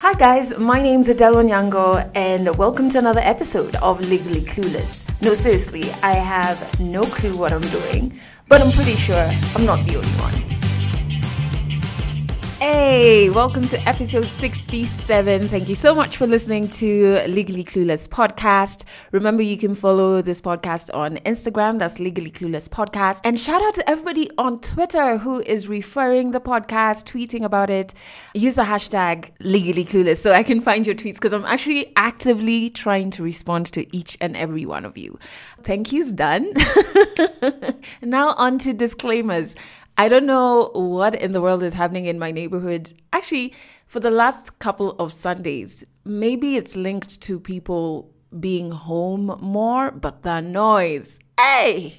Hi guys, my name's Adele Onyango and welcome to another episode of Legally Clueless. No, seriously, I have no clue what I'm doing, but I'm pretty sure I'm not the only one. Hey, welcome to episode 67. Thank you so much for listening to Legally Clueless podcast. Remember, you can follow this podcast on Instagram. That's Legally Clueless podcast. And shout out to everybody on Twitter who is referring the podcast, tweeting about it. Use the hashtag Legally Clueless so I can find your tweets because I'm actually actively trying to respond to each and every one of you. Thank you's done. Now on to disclaimers. I don't know what in the world is happening in my neighborhood. Actually, for the last couple of Sundays, maybe it's linked to people being home more, but the noise. Hey!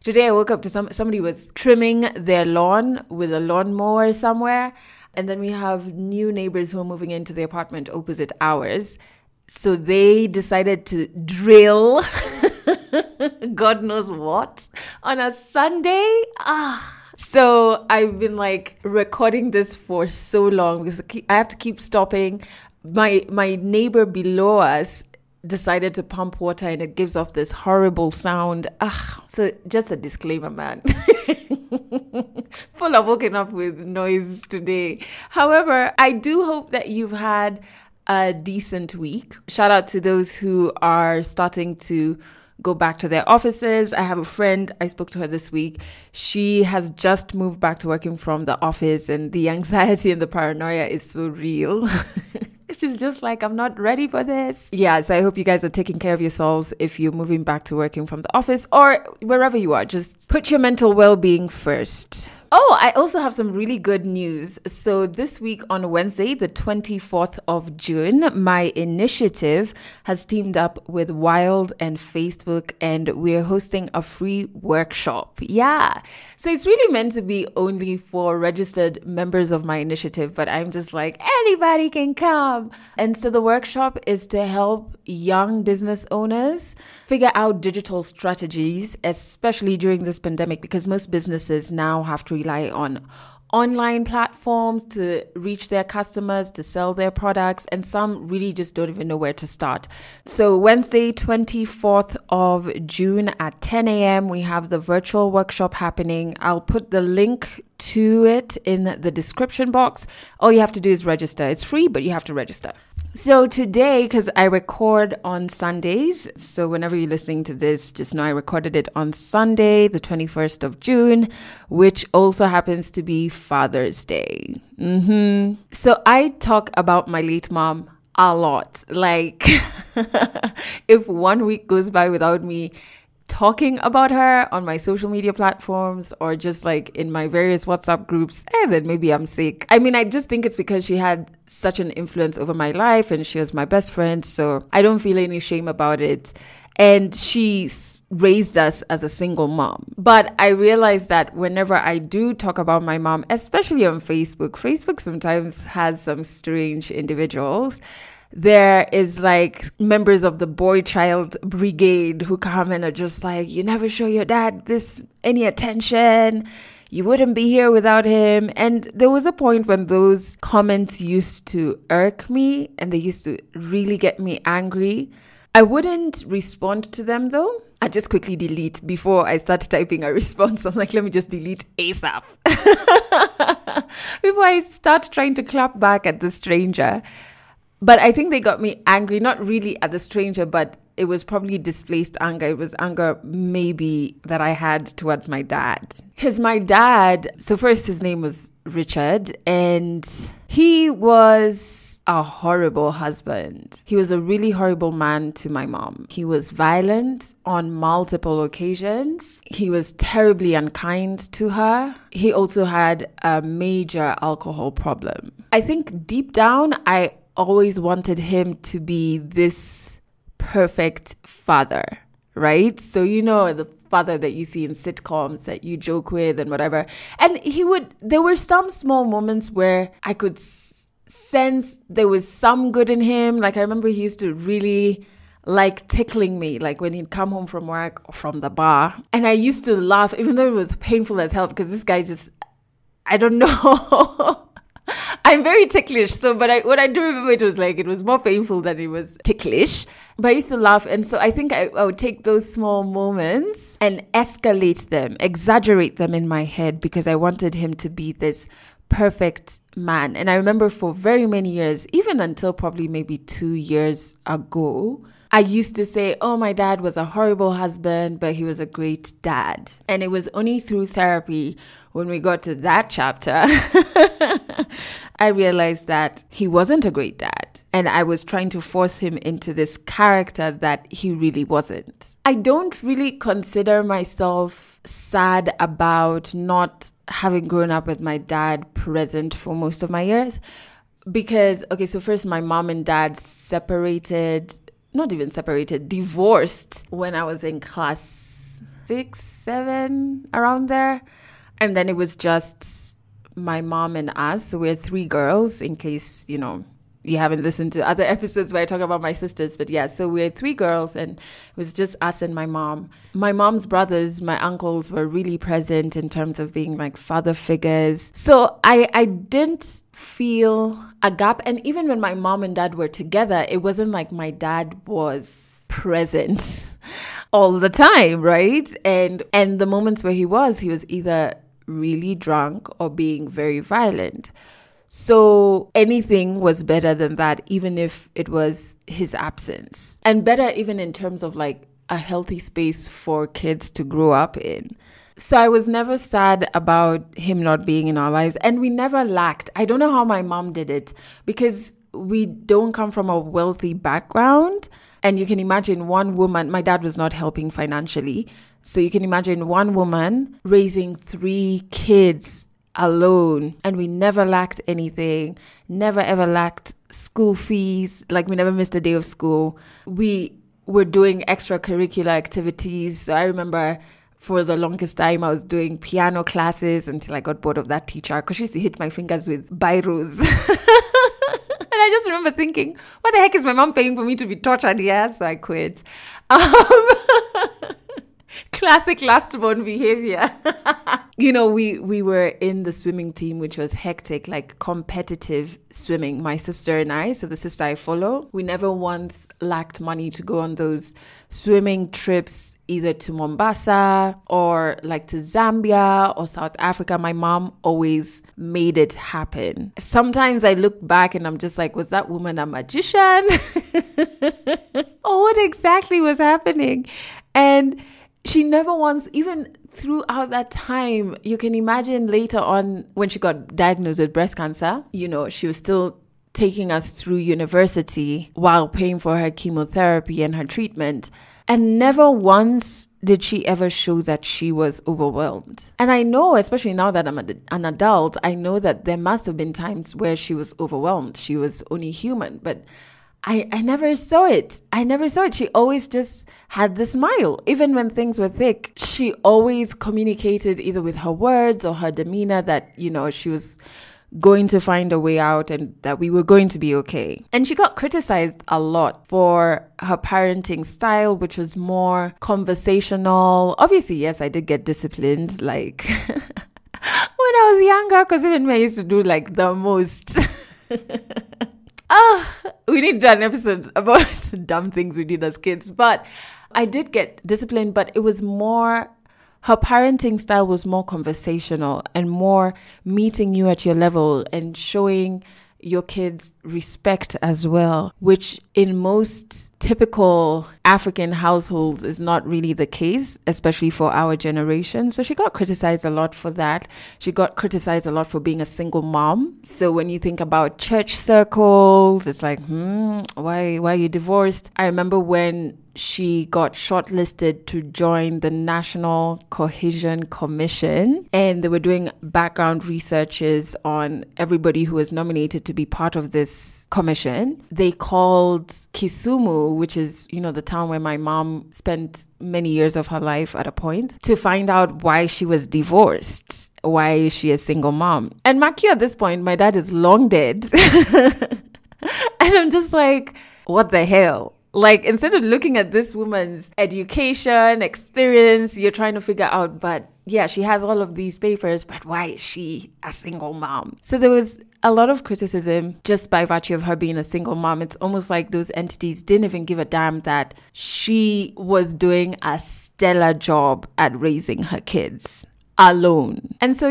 Today I woke up to somebody was trimming their lawn with a lawnmower somewhere. And then we have new neighbors who are moving into the apartment opposite ours. So they decided to drill God knows what on a Sunday. So I've been recording this for so long because I have to keep stopping. My neighbor below us decided to pump water and it gives off this horrible sound. So just a disclaimer, man. Full of woken up with noise today. However, I do hope that you've had a decent week. Shout out to those who are starting to go back to their offices. I have a friend, I spoke to her this week. She has just moved back to working from the office and the anxiety and the paranoia is so real. She's just like, I'm not ready for this. Yeah, so I hope you guys are taking care of yourselves if you're moving back to working from the office or wherever you are. Just put your mental well-being first. Oh, I also have some really good news. So this week on Wednesday, the 24th of June, my initiative has teamed up with Wild and Facebook, and we're hosting a free workshop. Yeah. So it's really meant to be only for registered members of my initiative, but I'm just like, anybody can come. And so the workshop is to help young business owners figure out digital strategies, especially during this pandemic, because most businesses now have to rely on online platforms to reach their customers, to sell their products, and some really just don't even know where to start. So Wednesday, 24th of June at 10 a.m., we have the virtual workshop happening. I'll put the link to it in the description box. All you have to do is register. It's free, but you have to register. So today, because I record on Sundays, so whenever you're listening to this, just know I recorded it on Sunday, the 21st of June, which also happens to be Father's Day. So I talk about my late mom a lot. If 1 week goes by without me talking about her on my social media platforms or just in my various WhatsApp groups, then maybe I'm sick. I mean, I just think it's because she had such an influence over my life and she was my best friend. So I don't feel any shame about it. And she raised us as a single mom. But I realized that whenever I do talk about my mom, especially on Facebook sometimes has some strange individuals. There is members of the boy child brigade who come and are just you never show your dad any attention. You wouldn't be here without him. And there was a point when those comments used to irk me and they used to really get me angry. I wouldn't respond to them though. I just quickly delete before I start typing a response. I'm let me just delete ASAP. Before I start trying to clap back at the stranger. But I think they got me angry, not really at the stranger, but it was probably displaced anger. It was anger maybe that I had towards my dad. Because my dad, so first his name was Richard, and he was a horrible husband. He was a really horrible man to my mom. He was violent on multiple occasions. He was terribly unkind to her. He also had a major alcohol problem. I think deep down, I always wanted him to be this perfect father, right? So, the father that you see in sitcoms that you joke with and whatever. And there were some small moments where I could sense there was some good in him. I remember he used to really tickling me, when he'd come home from work or from the bar. And I used to laugh, even though it was painful as hell, because this guy just, I don't know. I'm very ticklish. So, but what I do remember, it was more painful than it was ticklish. But I used to laugh. And so I think I would take those small moments and escalate them, exaggerate them in my head because I wanted him to be this perfect man. And I remember for very many years, even until probably maybe 2 years ago, I used to say, oh, my dad was a horrible husband, but he was a great dad. And it was only through therapy when we got to that chapter, I realized that he wasn't a great dad. And I was trying to force him into this character that he really wasn't. I don't really consider myself sad about not having grown up with my dad present for most of my years. Because, okay, so first my mom and dad divorced when I was in class 6, 7, around there. And then it was just my mom and us. So we're 3 girls, in case, you haven't listened to other episodes where I talk about my sisters. But yeah, so we're 3 girls and it was just us and my mom. My mom's brothers, my uncles were really present in terms of being like father figures. So I didn't feel a gap. And even when my mom and dad were together, it wasn't like my dad was present all the time, right? And the moments where he was either really drunk or being very violent. So anything was better than that, even if it was his absence. And better even in terms of like a healthy space for kids to grow up in. So I was never sad about him not being in our lives. And we never lacked. I don't know how my mom did it because we don't come from a wealthy background. And you can imagine one woman, my dad was not helping financially. So you can imagine one woman raising 3 kids alone, and we never lacked anything, never ever lacked school fees. Like we never missed a day of school. We were doing extracurricular activities. So I remember for the longest time I was doing piano classes until I got bored of that teacher because she used to hit my fingers with biros. And I just remember thinking, what the heck is my mom paying for me to be tortured here? So I quit. Classic last born behavior. We were in the swimming team, which was hectic, like competitive swimming, my sister and I. So the sister I follow, we never once lacked money to go on those swimming trips, either to Mombasa or like to Zambia or South Africa. My mom always made it happen. Sometimes I look back and I'm just like, was that woman a magician? Or what exactly was happening? And she never once, even throughout that time, you can imagine later on when she got diagnosed with breast cancer, she was still taking us through university while paying for her chemotherapy and her treatment. And never once did she ever show that she was overwhelmed. And I know, especially now that I'm an adult, I know that there must have been times where she was overwhelmed. She was only human, but I never saw it. She always just had the smile. Even when things were thick, she always communicated either with her words or her demeanor that, she was going to find a way out and that we were going to be okay. And she got criticized a lot for her parenting style, which was more conversational. Obviously, yes, I did get disciplined, like when I was younger, because even me, I used to do like the most... we need to do an episode about dumb things we did as kids. But I did get disciplined, but it was more, her parenting style was more conversational and more meeting you at your level and showing your kids respect as well, which in most typical African households is not really the case, especially for our generation. So she got criticized a lot for that. She got criticized a lot for being a single mom. So when you think about church circles, it's like, why are you divorced? I remember when she got shortlisted to join the National Cohesion Commission, and they were doing background researches on everybody who was nominated to be part of this commission. They called Kisumu, which is, the town where my mom spent many years of her life at a point, to find out why she was divorced. Why is she a single mom? And mark you at this point, my dad is long dead. And I'm just like, what the hell? Like, instead of looking at this woman's education, experience, you're trying to figure out, but yeah, she has all of these papers, but why is she a single mom? So there was a lot of criticism just by virtue of her being a single mom. It's almost like those entities didn't even give a damn that she was doing a stellar job at raising her kids alone. And so,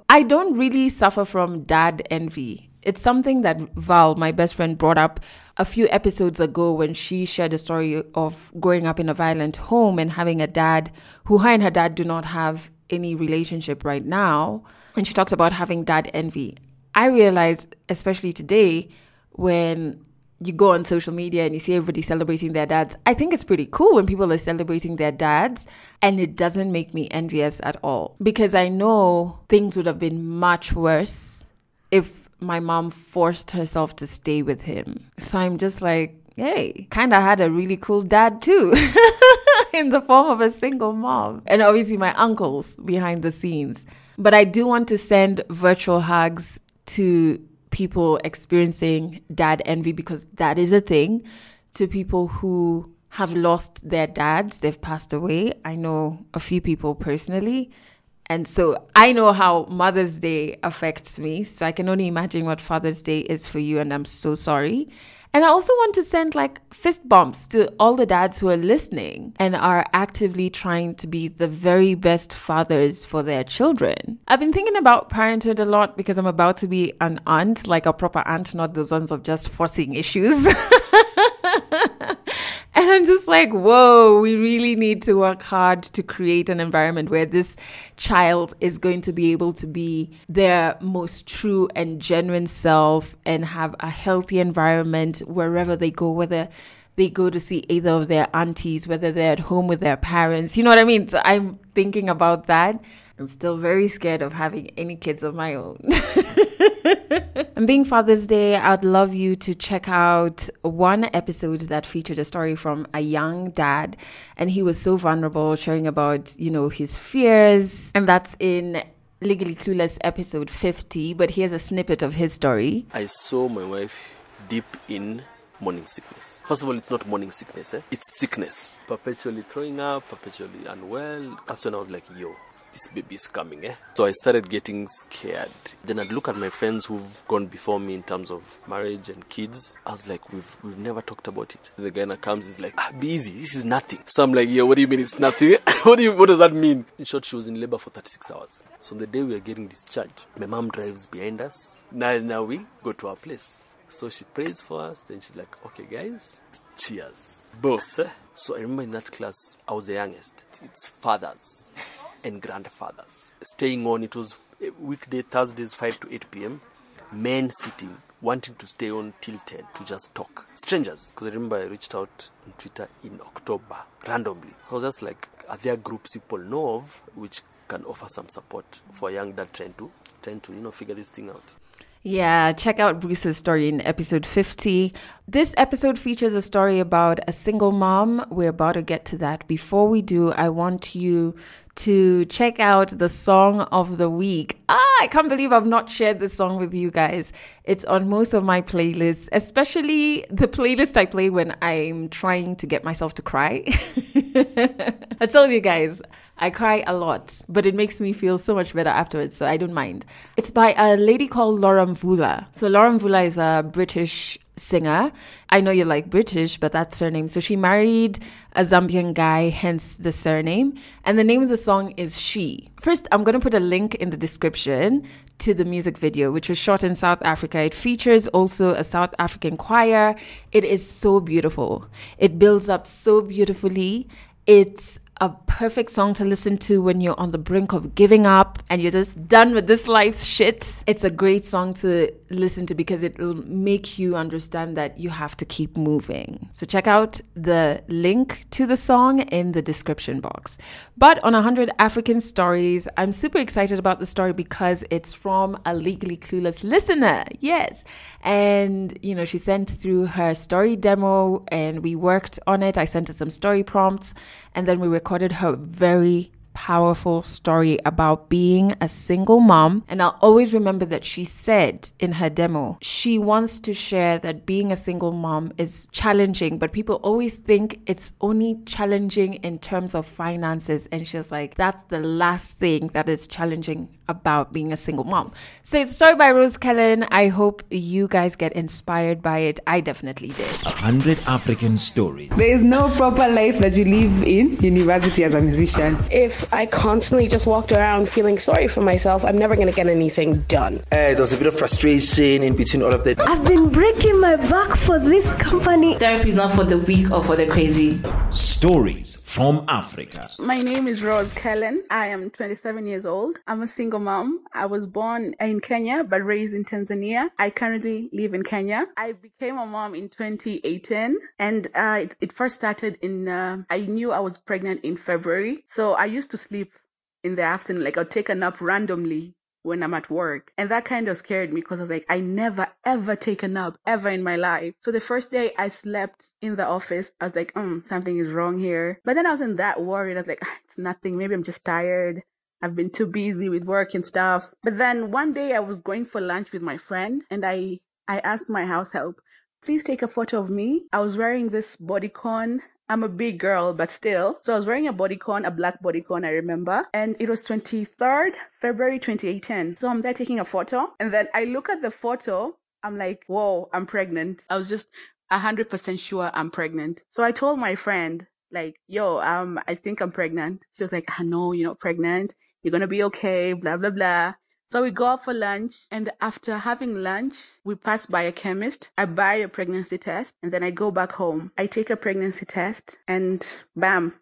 I don't really suffer from dad envy. It's something that Val, my best friend, brought up a few episodes ago when she shared a story of growing up in a violent home and having a dad who her and her dad do not have any relationship right now. And she talked about having dad envy. I realized, especially today, when you go on social media and you see everybody celebrating their dads, I think it's pretty cool when people are celebrating their dads, and it doesn't make me envious at all. Because I know things would have been much worse if my mom forced herself to stay with him. So I'm just like, hey, kind of had a really cool dad too, in the form of a single mom. And obviously my uncles behind the scenes. But I do want to send virtual hugs to people experiencing dad envy, because that is a thing, to people who have lost their dads. They've passed away. I know a few people personally. And so I know how Mother's Day affects me. So I can only imagine what Father's Day is for you. And I'm so sorry. And I also want to send fist bumps to all the dads who are listening and are actively trying to be the very best fathers for their children. I've been thinking about parenthood a lot because I'm about to be an aunt, like a proper aunt, not those ones of just forcing issues. And I'm just like, whoa, we really need to work hard to create an environment where this child is going to be able to be their most true and genuine self and have a healthy environment wherever they go, whether they go to see either of their aunties, whether they're at home with their parents. You know what I mean? So I'm thinking about that. I'm still very scared of having any kids of my own. And being Father's Day, I'd love you to check out one episode that featured a story from a young dad. And he was so vulnerable, sharing about, his fears. And that's in Legally Clueless episode 50. But here's a snippet of his story. I saw my wife deep in morning sickness. First of all, it's not morning sickness. It's sickness. Perpetually throwing up, perpetually unwell. That's when I was like, yo, this baby is coming, So I started getting scared. Then I'd look at my friends who've gone before me in terms of marriage and kids. I was like, we've never talked about it. The guy that comes is like, be easy, this is nothing. So I'm like, yeah, what do you mean it's nothing? What does that mean? In short, she was in labor for 36 hours. So the day we were getting discharged, my mom drives behind us. Now we go to our place. So she prays for us. Then she's like, okay, guys, cheers. Boss, So I remember in that class, I was the youngest. It's fathers and grandfathers. Staying on, it was weekday, Thursdays, 5 to 8 p.m. Men sitting, wanting to stay on till 10 to just talk. Strangers. Because I remember I reached out on Twitter in October, randomly. I was just like, are there groups people know of which can offer some support for a young dad trying to figure this thing out? Yeah, check out Bruce's story in episode 50. This episode features a story about a single mom. We're about to get to that. Before we do, I want you to check out the song of the week. I can't believe I've not shared this song with you guys. It's on most of my playlists, especially the playlist I play when I'm trying to get myself to cry. I told you guys, I cry a lot, but it makes me feel so much better afterwards, so I don't mind. It's by a lady called Laura Mvula. So Laura Mvula is a British singer. I know you're like British, but that's her name. So she married a Zambian guy, hence the surname. And the name of the song is She. First, I'm going to put a link in the description to the music video, which was shot in South Africa. It features also a South African choir. It is so beautiful. It builds up so beautifully. It's a perfect song to listen to when you're on the brink of giving up and you're just done with this life's shit. It's a great song to listen to because it will make you understand that you have to keep moving. So check out the link to the song in the description box. But on 100 African Stories, I'm super excited about the story because it's from a Legally Clueless listener. Yes. And, she sent through her story demo and we worked on it. I sent her some story prompts and then we recorded her very powerful story about being a single mom. And I'll always remember that she said in her demo, she wants to share that being a single mom is challenging, but people always think it's only challenging in terms of finances. And she was like, that's the last thing that is challenging about being a single mom. So it's a story by Rose Kellen. I hope you guys get inspired by it. I definitely did. 100 African stories. There is no proper life that you live in university as a musician. If I constantly just walked around feeling sorry for myself, I'm never going to get anything done. There was a bit of frustration in between all of that. I've been breaking my back for this company. Therapy is not for the weak or for the crazy. Stories from Africa. My name is Rose Kellen. I am 27 years old. I'm a single mom. I was born in Kenya but raised in Tanzania. I currently live in Kenya. I became a mom in 2018 and it first started in, I knew I was pregnant in February. So I used to sleep in the afternoon, like I'll take a nap randomly when I'm at work. And that kind of scared me because I was like, I never ever take a nap ever in my life. So the first day I slept in the office, I was like, something is wrong here. But then I wasn't that worried. I was like, it's nothing. Maybe I'm just tired. I've been too busy with work and stuff. But then one day I was going for lunch with my friend and I asked my house help, please take a photo of me. I was wearing this bodycon. I'm a big girl, but still. So I was wearing a bodycon, a black bodycon, I remember. And it was 23rd February 2018. So I'm there taking a photo. And then I look at the photo. I'm like, whoa, I'm pregnant. I was just 100% sure I'm pregnant. So I told my friend, like, yo, I think I'm pregnant. She was like, no, you're not pregnant. You're going to be okay, blah, blah, blah. So we go out for lunch, and after having lunch, we pass by a chemist. I buy a pregnancy test, and then I go back home. I take a pregnancy test, and bam,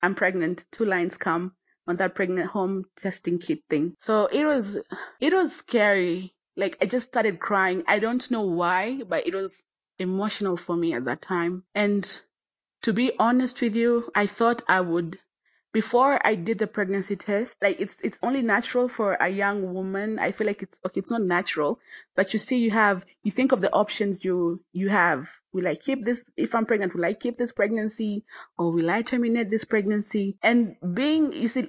I'm pregnant. 2 lines come on that pregnant home testing kit thing. So it was scary. Like, I just started crying. I don't know why, but it was emotional for me at that time. And to be honest with you, I thought I would. Before I did the pregnancy test, like it's only natural for a young woman. I feel like it's not natural, but you see, you think of the options you have. Will I keep this? If I'm pregnant, will I keep this pregnancy or will I terminate this pregnancy? And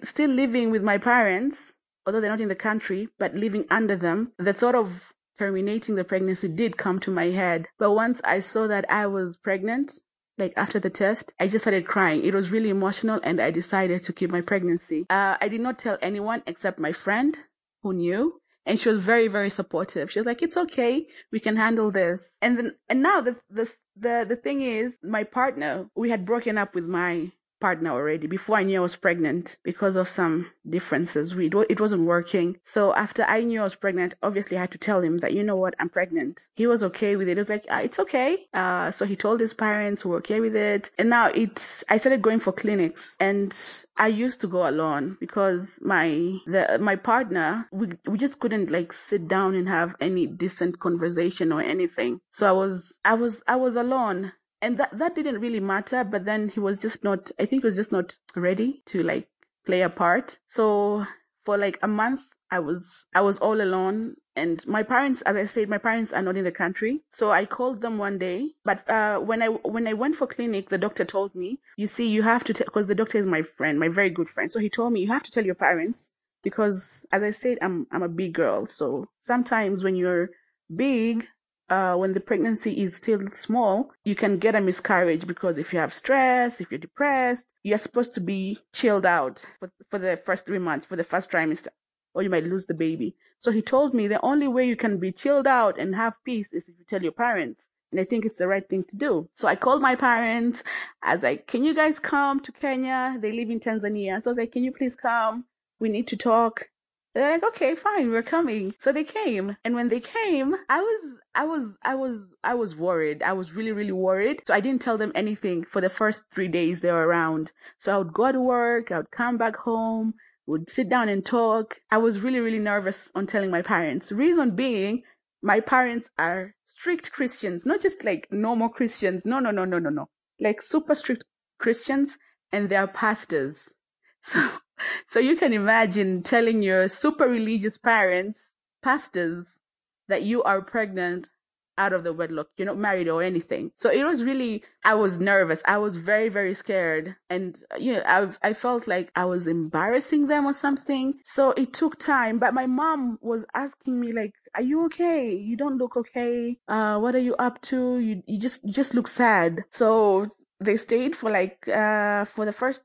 still living with my parents, although they're not in the country, but living under them, the thought of terminating the pregnancy did come to my head. But once I saw that I was pregnant, like after the test, I just started crying. It was really emotional and I decided to keep my pregnancy. I did not tell anyone except my friend who knew. And she was very, very supportive. She was like, it's okay. We can handle this. And now the thing is, my partner, we had broken up with my partner already before I knew I was pregnant because of some differences. It wasn't working. So after I knew I was pregnant, obviously I had to tell him that, you know what, I'm pregnant. He was okay with it. He was like, it's okay. So he told his parents who were okay with it. And now I started going for clinics, and I used to go alone because my partner, we just couldn't like sit down and have any decent conversation or anything. So I was alone. And that didn't really matter, but then he was just not ready to like play a part. So for like a month, I was all alone. And my parents, as I said, my parents are not in the country. So I called them one day. But when I went for clinic, the doctor told me, you see, you have to because the doctor is my friend, my very good friend. So he told me, you have to tell your parents because, as I said, I'm a big girl. So sometimes when you're big, when the pregnancy is still small, you can get a miscarriage because if you have stress, if you're depressed, you're supposed to be chilled out for the first 3 months, for the first trimester, or you might lose the baby. So he told me the only way you can be chilled out and have peace is if you tell your parents. And I think it's the right thing to do. So I called my parents. I was like, can you guys come to Kenya? They live in Tanzania. So I was like, can you please come? We need to talk. They're like, okay, fine, we're coming. So they came. And when they came, I was worried. I was really, really worried. So I didn't tell them anything for the first 3 days they were around. So I would go to work. I would come back home, would sit down and talk. I was really, really nervous on telling my parents. Reason being, my parents are strict Christians, not just like normal Christians. No. Like super strict Christians, and they're pastors. So you can imagine telling your super religious parents, pastors, that you are pregnant out of the wedlock, married or anything. So it was really, I was nervous. I was very, very scared. And, I felt like I was embarrassing them or something. So it took time. But my mom was asking me like, are you okay? You don't look okay. What are you up to? You just look sad. So they stayed for for the first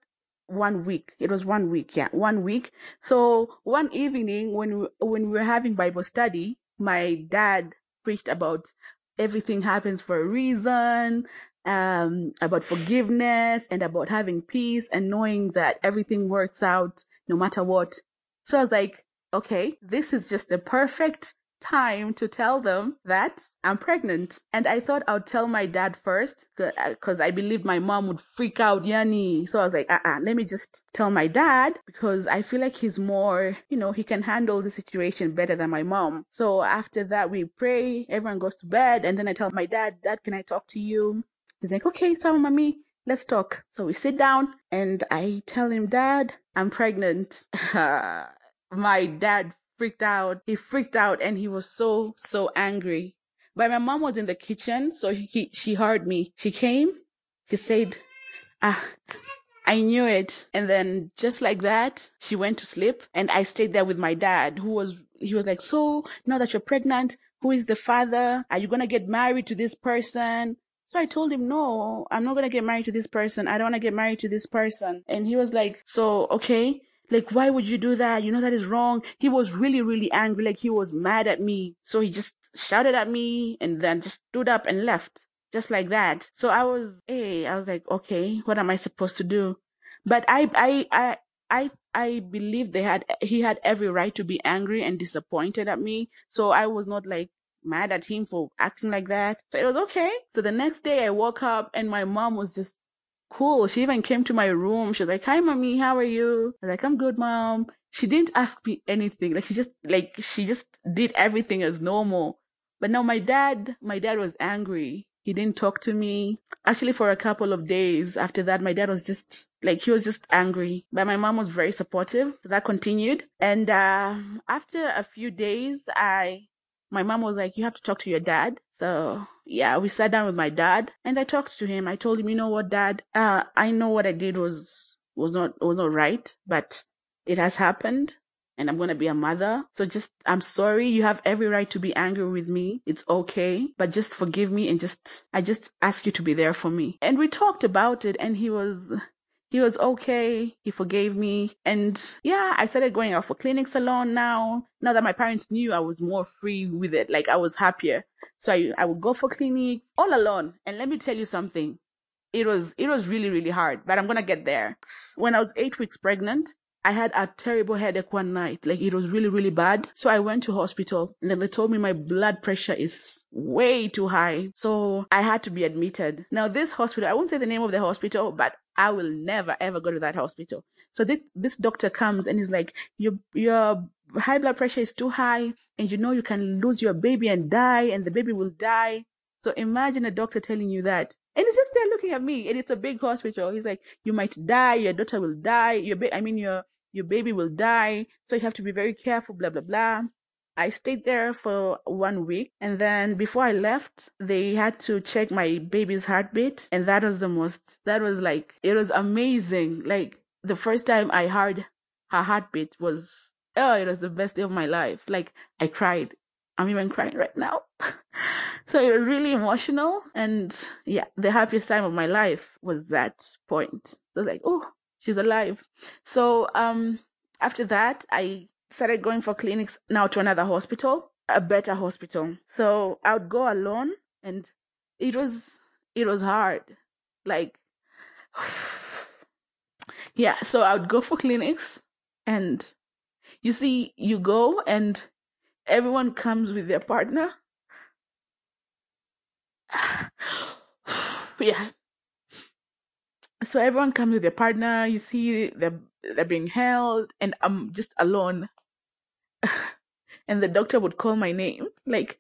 1 week. It was 1 week. Yeah, 1 week. So one evening when we were having Bible study, my dad preached about everything happens for a reason, about forgiveness and about having peace and knowing that everything works out no matter what. So I was like, okay, this is just the perfect time to tell them that I'm pregnant. And I thought I'd tell my dad first because I believed my mom would freak out, Yani. So I was like, let me just tell my dad because I feel like he's more, he can handle the situation better than my mom. So after that, we pray, everyone goes to bed. And then I tell my dad, can I talk to you? He's like, okay, so mommy, let's talk. So we sit down and I tell him, Dad, I'm pregnant. My dad freaked out. He freaked out and he was so angry. But my mom was in the kitchen, so she heard me. She came, she said, I knew it. And then just like that, she went to sleep and I stayed there with my dad he was like, so now that you're pregnant, who is the father? Are you going to get married to this person? So I told him, no, I'm not going to get married to this person. I don't want to get married to this person. And he was like, so, okay. Like, why would you do that? You know that is wrong. He was really, really angry. Like, he was mad at me. So he just shouted at me and then just stood up and left. Just like that. So I was like, okay, what am I supposed to do? But I believe he had every right to be angry and disappointed at me. So I was not like mad at him for acting like that. So it was okay. So the next day I woke up and my mom was just cool. She even came to my room. She was like, hi, mommy, how are you? I was like, I'm good, mom. She didn't ask me anything. Like, she just did everything as normal. But now my dad was angry. He didn't talk to me. Actually, for a couple of days after that, my dad was just he was just angry. But my mom was very supportive. So that continued. And after a few days, my mom was like, you have to talk to your dad. So yeah, we sat down with my dad and I talked to him. I told him, you know what, Dad, I know what I did was not right, but it has happened and I'm going to be a mother. So I'm sorry. You have every right to be angry with me. It's okay, but just forgive me and I just ask you to be there for me. And we talked about it and he was okay. He forgave me. And yeah, I started going out for clinics alone now. Now that my parents knew, I was more free with it. Like I was happier. So I would go for clinics all alone. And let me tell you something. It was really, really hard, but I'm going to get there. When I was 8 weeks pregnant, I had a terrible headache one night. Like it was really, really bad. So I went to hospital and then they told me my blood pressure is way too high. So I had to be admitted. Now this hospital, I won't say the name of the hospital, but I will never ever go to that hospital. So this doctor comes and he's like, your high blood pressure is too high and you can lose your baby and die and the baby will die. So imagine a doctor telling you that. And it's just there looking at me and it's a big hospital. He's like, you might die, your daughter will die, your baby will die. So you have to be very careful, blah, blah, blah. I stayed there for 1 week. And then before I left, they had to check my baby's heartbeat. And it was amazing. Like the first time I heard her heartbeat it was the best day of my life. Like I cried. I'm even crying right now. So it was really emotional. And yeah, the happiest time of my life was that point. So like, oh, she's alive. So after that, I started going for clinics now to another hospital, a better hospital. So I would go alone and it was hard. Like, yeah, so I would go for clinics and you see, you go and everyone comes with their partner. Yeah. So everyone comes with their partner. You see, they're being held, and I'm just alone. And the doctor would call my name, like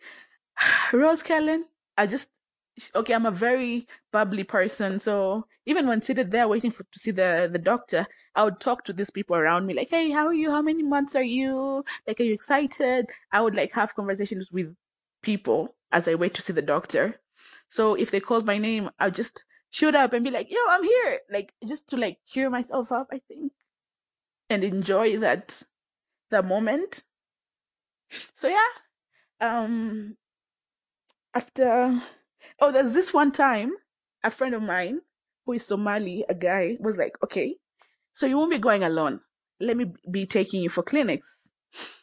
Rose Kellen. I'm a very bubbly person, so even when seated there waiting to see the doctor, I would talk to these people around me, like, hey, how are you? How many months are you? Like, are you excited? I would like have conversations with people. as I wait to see the doctor. So if they called my name, I'll just shoot up and be like, yo, I'm here. Like, just to like cheer myself up, I think, and enjoy that moment. So yeah. After, there's this one time, a friend of mine who is Somali, a guy, was like, okay, so you won't be going alone. Let me be taking you for clinics.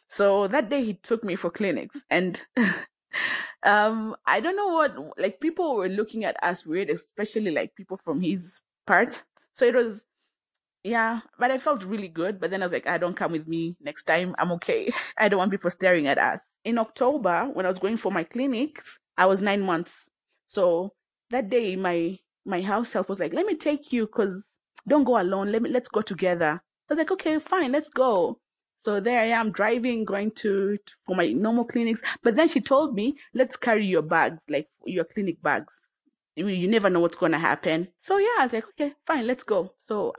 So that day he took me for clinics, and I don't know what, like, people were looking at us weird, especially like people from his part. So it was, yeah, but I felt really good. But then I was like, don't come with me next time. I'm okay. I don't want people staring at us. In October, when I was going for my clinics, I was 9 months. So that day, my house help was like, let me take you, because don't go alone. Let's go together. I was like, okay, fine, let's go. So there I am driving, going for my normal clinics. But then she told me, let's carry your bags, like your clinic bags. You never know what's going to happen. So yeah, I was like, okay, fine, let's go. So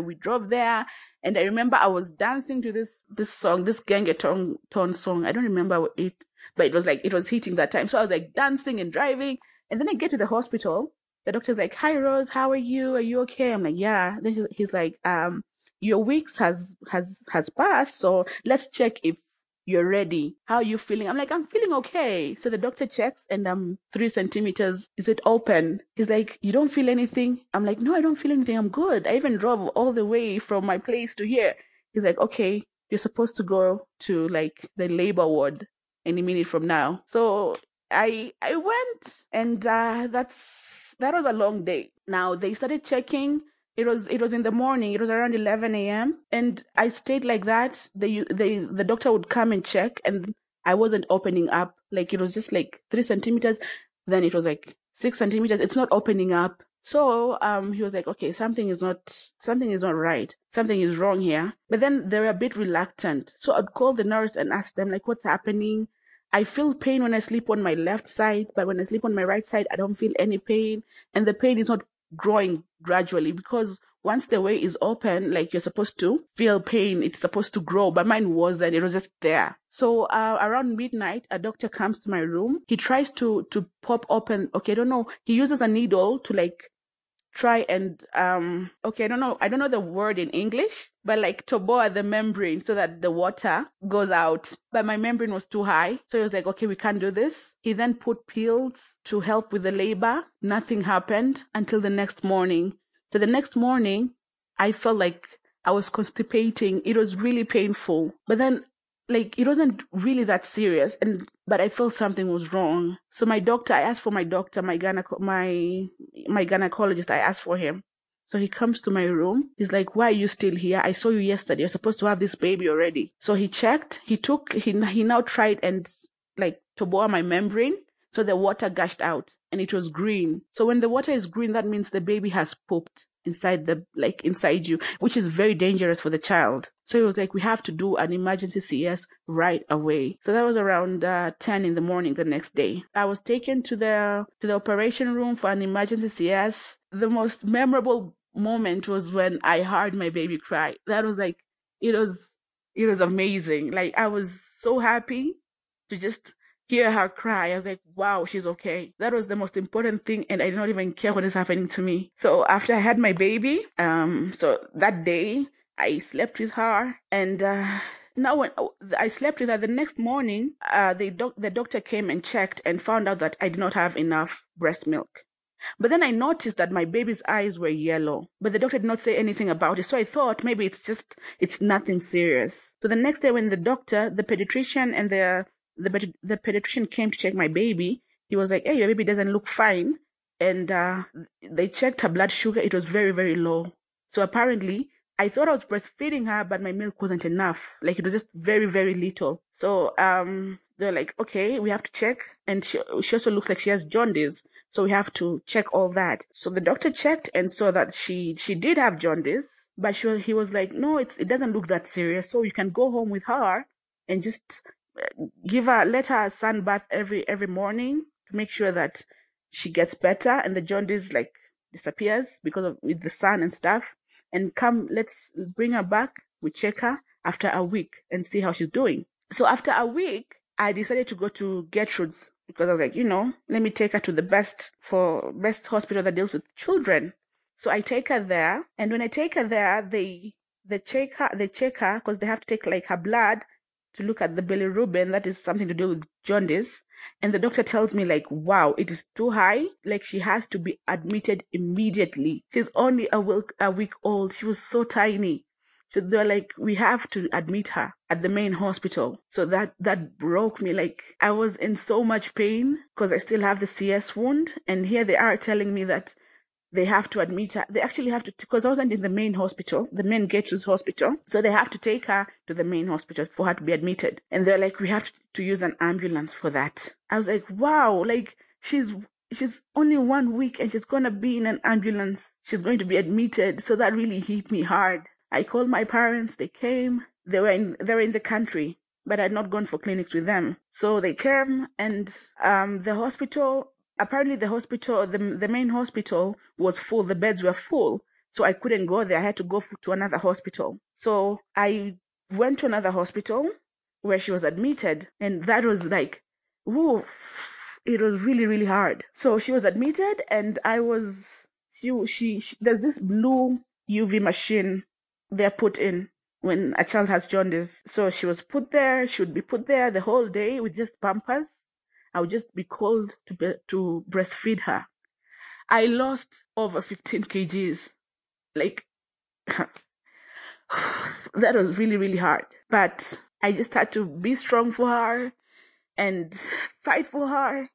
we drove there, and I remember I was dancing to this song, this Gengetone song. I don't remember it, but it was hitting that time. So I was like dancing and driving, and then I get to the hospital. The doctor's like, hi Rose, how are you? Are you okay? I'm like, yeah. Then he's like, your weeks has passed, so let's check if you're ready. How are you feeling? I'm like, I'm feeling okay. So the doctor checks, and I'm 3 centimeters. Is it open? He's like, you don't feel anything? I'm like, no, I don't feel anything. I'm good. I even drove all the way from my place to here. He's like, okay, you're supposed to go to like the labor ward any minute from now. So I went, and that was a long day. Now they started checking. It was in the morning. It was around 11 a.m. And I stayed like that. The doctor would come and check, and I wasn't opening up. Like, it was just like 3 centimeters. Then it was like 6 centimeters. It's not opening up. So he was like, okay, something is not right. Something is wrong here. But then they were a bit reluctant. So I'd call the nurse and ask them, like, what's happening? I feel pain when I sleep on my left side, but when I sleep on my right side, I don't feel any pain. And the pain is not growing gradually, because once the way is open, like, you're supposed to feel pain, it's supposed to grow, but mine wasn't. It was just there. So around midnight, a doctor comes to my room. He tries to pop open, okay, I don't know, he uses a needle to like try and okay, I don't know the word in English, but like toboa the membrane so that the water goes out. But my membrane was too high, so he was like, okay, we can't do this. He then put pills to help with the labor. Nothing happened until the next morning. So the next morning, I felt like I was constipating. It was really painful. But then, like, it wasn't really that serious, but I felt something was wrong. So I asked for my doctor, my gynecologist, I asked for him. So he comes to my room. He's like, why are you still here? I saw you yesterday. You're supposed to have this baby already. So he checked. He now tried and like toboa my membrane. So the water gushed out and it was green. So when the water is green, that means the baby has pooped inside you, which is very dangerous for the child. So he was like, we have to do an emergency CS right away. So that was around 10 in the morning the next day. I was taken to the operation room for an emergency CS. The most memorable moment was when I heard my baby cry. That was like, it was amazing. Like, I was so happy to just hear her cry. I was like, wow, she's okay. That was the most important thing, and I did not even care what is happening to me. So after I had my baby, so that day I slept with her, and now when I slept with her, the next morning, the doctor came and checked and found out that I did not have enough breast milk. But then I noticed that my baby's eyes were yellow, but the doctor did not say anything about it. So I thought maybe it's nothing serious. So the next day when the pediatrician and the pediatrician came to check my baby, he was like, hey, your baby doesn't look fine. And they checked her blood sugar. It was very, very low. So apparently, I thought I was breastfeeding her, but my milk wasn't enough. Like, it was just very, very little. So they're like, okay, we have to check. And she also looks like she has jaundice. So we have to check all that. So the doctor checked and saw that she did have jaundice. But he was like, no, it doesn't look that serious. So you can go home with her and just let her sunbath every morning to make sure that she gets better and the jaundice like disappears with the sun and stuff. And let's bring her back. We check her after a week and see how she's doing. So after a week, I decided to go to Gertrude's because I was like, let me take her to the best hospital that deals with children. So I take her there, and when I take her there, they check her because they have to take like her blood to look at the bilirubin. That is something to do with jaundice. And the doctor tells me like, wow, it is too high. Like she has to be admitted immediately. She's only a week old. She was so tiny. So they're like, we have to admit her at the main hospital. So that broke me. Like I was in so much pain because I still have the CS wound. And here they are telling me that they have to admit her. They actually have to, because I wasn't in the main hospital, the main Gateway hospital. So they have to take her to the main hospital for her to be admitted. And they're like, we have to use an ambulance for that. I was like, wow, like she's only 1 week and she's going to be in an ambulance. She's going to be admitted. So that really hit me hard. I called my parents. They came. They were in the country, but I had not gone for clinics with them. So they came, and the hospital, apparently the main hospital was full. The beds were full. So I couldn't go there. I had to go to another hospital. So I went to another hospital where she was admitted. And that was like, whoa, it was really, really hard. So she was admitted, and she there's this blue UV machine they're put in when a child has jaundice. So she was put there. She would be put there the whole day with just Pampers. I would just be called to breastfeed her. I lost over 15 kgs. Like, that was really, really hard. But I just had to be strong for her and fight for her.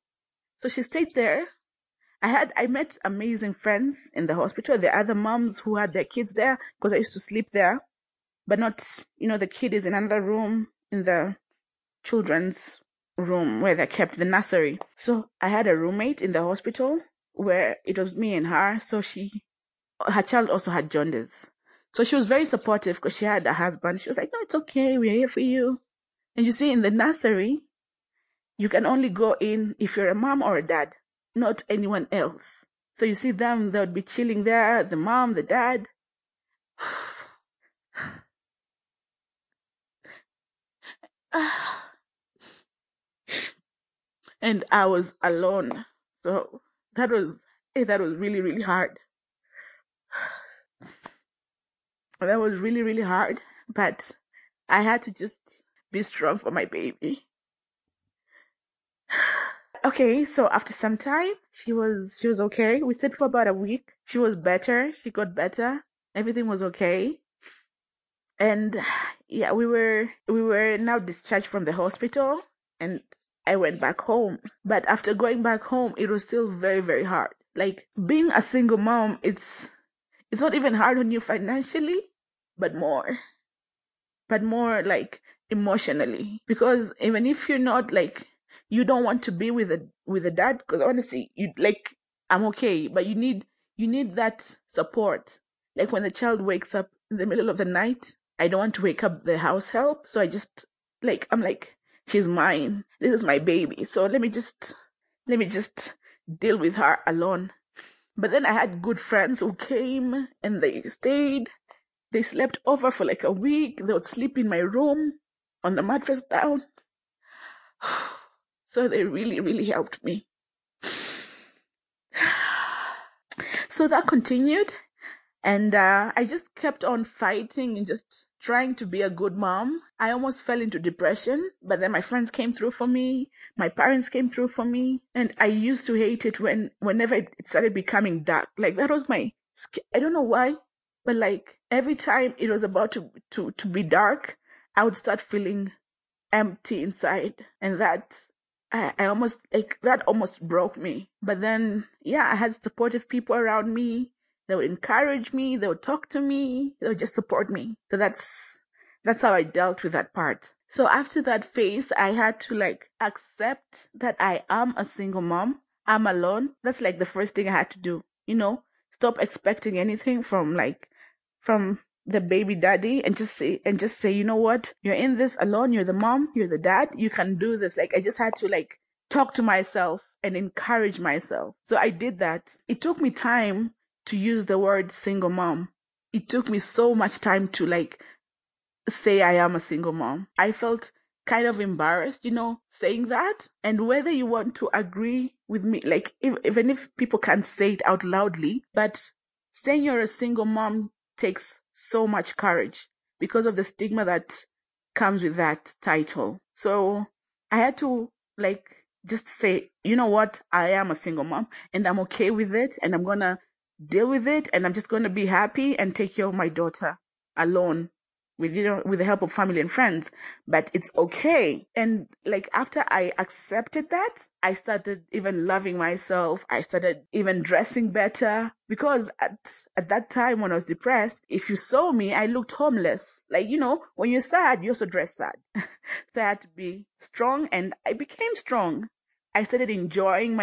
So she stayed there. I met amazing friends in the hospital. There are other moms who had their kids there because I used to sleep there, but not, the kid is in another room in the children's room where they're kept, the nursery. So I had a roommate in the hospital where it was me and her. So her child also had jaundice. So she was very supportive because she had a husband. She was like, no, it's okay. We're here for you. And you see, in the nursery, you can only go in if you're a mom or a dad, not anyone else. So you see them, they would be chilling there, the mom, the dad. And I was alone. So that was really, really hard. That was really, really hard. But I had to just be strong for my baby. Okay, so after some time, she was okay. We stayed for about a week. She was better. She got better. Everything was okay. And yeah, we were now discharged from the hospital, and I went back home. But after going back home, it was still very, very hard. Like being a single mom, it's not even hard on you financially, but more like emotionally. Because even if you're not like, you don't want to be with a dad, because honestly, I'm okay, but you need that support. Like when the child wakes up in the middle of the night, I don't want to wake up the house help. So I just I'm like, she's mine. This is my baby. So let me just deal with her alone. But then I had good friends who came and they stayed. They slept over for like a week. They would sleep in my room on the mattress down. So they really, really helped me. So that continued. And I just kept on fighting and just trying to be a good mom. I almost fell into depression, but then my friends came through for me. My parents came through for me. And I used to hate it whenever it started becoming dark. Like that was I don't know why, but like every time it was about to be dark, I would start feeling empty inside. And that I almost that almost broke me. But then, yeah, I had supportive people around me. They would encourage me. They would talk to me. They would just support me. So that's how I dealt with that part. So after that phase, I had to accept that I am a single mom. I'm alone. That's the first thing I had to do. Stop expecting anything from the baby daddy and just say, you know what? You're in this alone. You're the mom. You're the dad. You can do this. I just had to talk to myself and encourage myself. So I did that. It took me time to use the word single mom. It took me so much time to say I am a single mom. I felt kind of embarrassed, saying that. And whether you want to agree with me, like even if people can't say it out loudly, but saying you're a single mom takes so much courage because of the stigma that comes with that title. So I had to just say, you know what, I am a single mom and I'm okay with it and I'm gonna deal with it and I'm just gonna be happy and take care of my daughter alone with the help of family and friends, but it's okay. And after I accepted that, I started even loving myself. I started even dressing better because at that time when I was depressed, if you saw me, I looked homeless. When you're sad, you also dress sad. So I had to be strong and I became strong. I started enjoying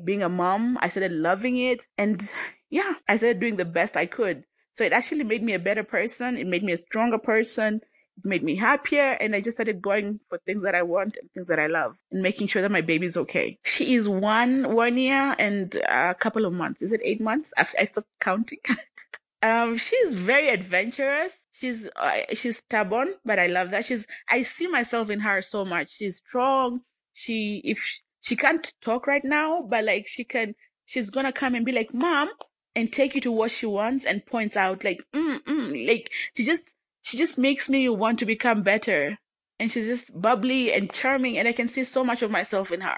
being a mom. I started loving it. And yeah, I started doing the best I could. So it actually made me a better person. It made me a stronger person. It made me happier. And I just started going for things that I want and things that I love and making sure that my baby's okay. She is one year and a couple of months. Is it 8 months? I stopped counting. She's very adventurous. She's stubborn, but I love that. I see myself in her so much. She's strong. She can't talk right now, but she's gonna come and be like, Mom, and take you to what she wants and points out she just makes me want to become better. And she's just bubbly and charming and I can see so much of myself in her.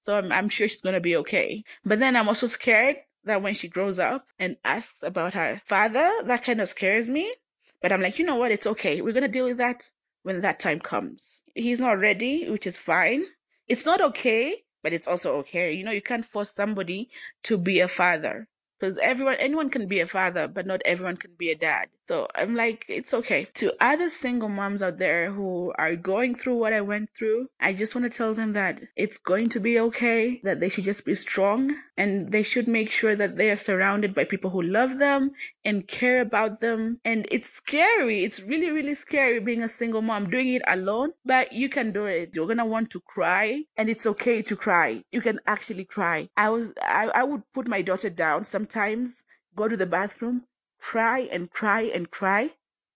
So I'm sure she's gonna be okay. But then I'm also scared that when she grows up and asks about her father, that kind of scares me. But I'm like, you know what? It's okay. We're gonna deal with that when that time comes. He's not ready, which is fine. It's not okay, but it's also okay. You can't force somebody to be a father. Because anyone can be a father, but not everyone can be a dad. So I'm like, it's okay. To other single moms out there who are going through what I went through, I just want to tell them that it's going to be okay, that they should just be strong, and they should make sure that they are surrounded by people who love them and care about them. And it's scary. It's really, really scary being a single mom, doing it alone, but you can do it. You're going to want to cry, and it's okay to cry. You can actually cry. I would put my daughter down sometimes, go to the bathroom, cry and cry and cry.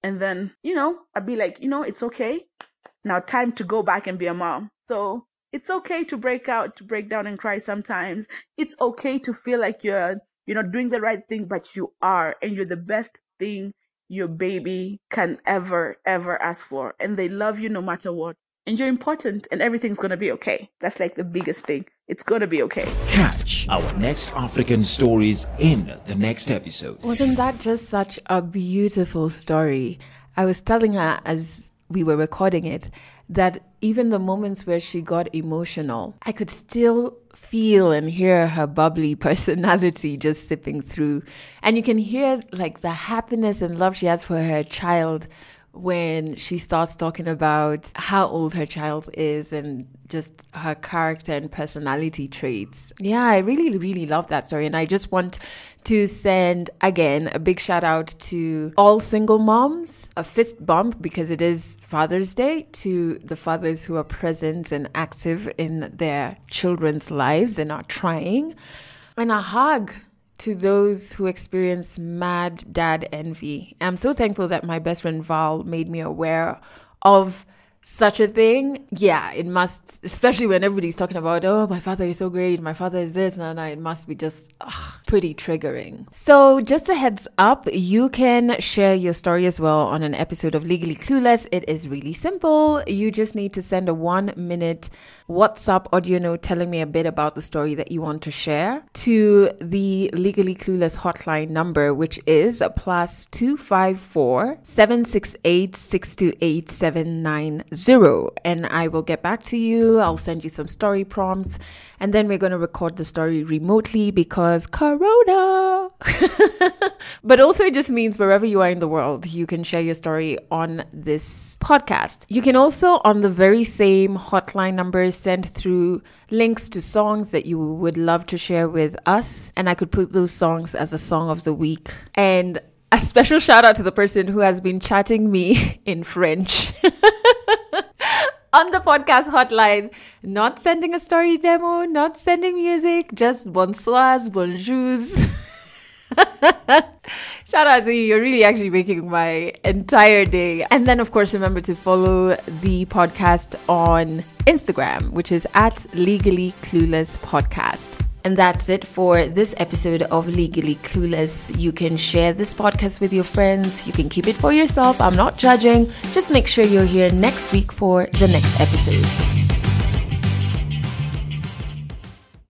And then, I'd be like, it's okay. Now time to go back and be a mom. So it's okay to break down and cry sometimes. It's okay to feel like you're not doing the right thing, but you are. And you're the best thing your baby can ever, ever ask for. And they love you no matter what. And you're important and everything's going to be okay. That's the biggest thing. It's going to be okay. Catch our next African stories in the next episode. Wasn't that just such a beautiful story? I was telling her as we were recording it that even the moments where she got emotional, I could still feel and hear her bubbly personality just sipping through. And you can hear the happiness and love she has for her child when she starts talking about how old her child is and just her character and personality traits. Yeah, I really, really love that story. And I just want to send, again, a big shout out to all single moms, a fist bump because it is Father's Day, to the fathers who are present and active in their children's lives and are trying, and a hug to those who experience mad dad envy. I'm so thankful that my best friend Val made me aware of such a thing. Yeah, it must, especially when everybody's talking about, oh, my father is so great, my father is this, no, it must be just pretty triggering. So just a heads up, you can share your story as well on an episode of Legally Clueless. It is really simple. You just need to send a 1-minute WhatsApp audio note telling me a bit about the story that you want to share to the Legally Clueless hotline number, which is +254 768 628 790. And I will get back to you. I'll send you some story prompts, and then we're going to record the story remotely because Corona. But also it just means wherever you are in the world, you can share your story on this podcast. You can also, on the very same hotline numbers, send through links to songs that you would love to share with us, and I could put those songs as a song of the week. And a special shout out to the person who has been chatting me in French on the podcast hotline, not sending a story demo, not sending music, just bonsoirs, bonjours. Shout out to you. You're really actually making my entire day. And then, of course, remember to follow the podcast on Instagram, which is at Legally Clueless Podcast. And that's it for this episode of Legally Clueless. You can share this podcast with your friends. You can keep it for yourself. I'm not judging. Just make sure you're here next week for the next episode.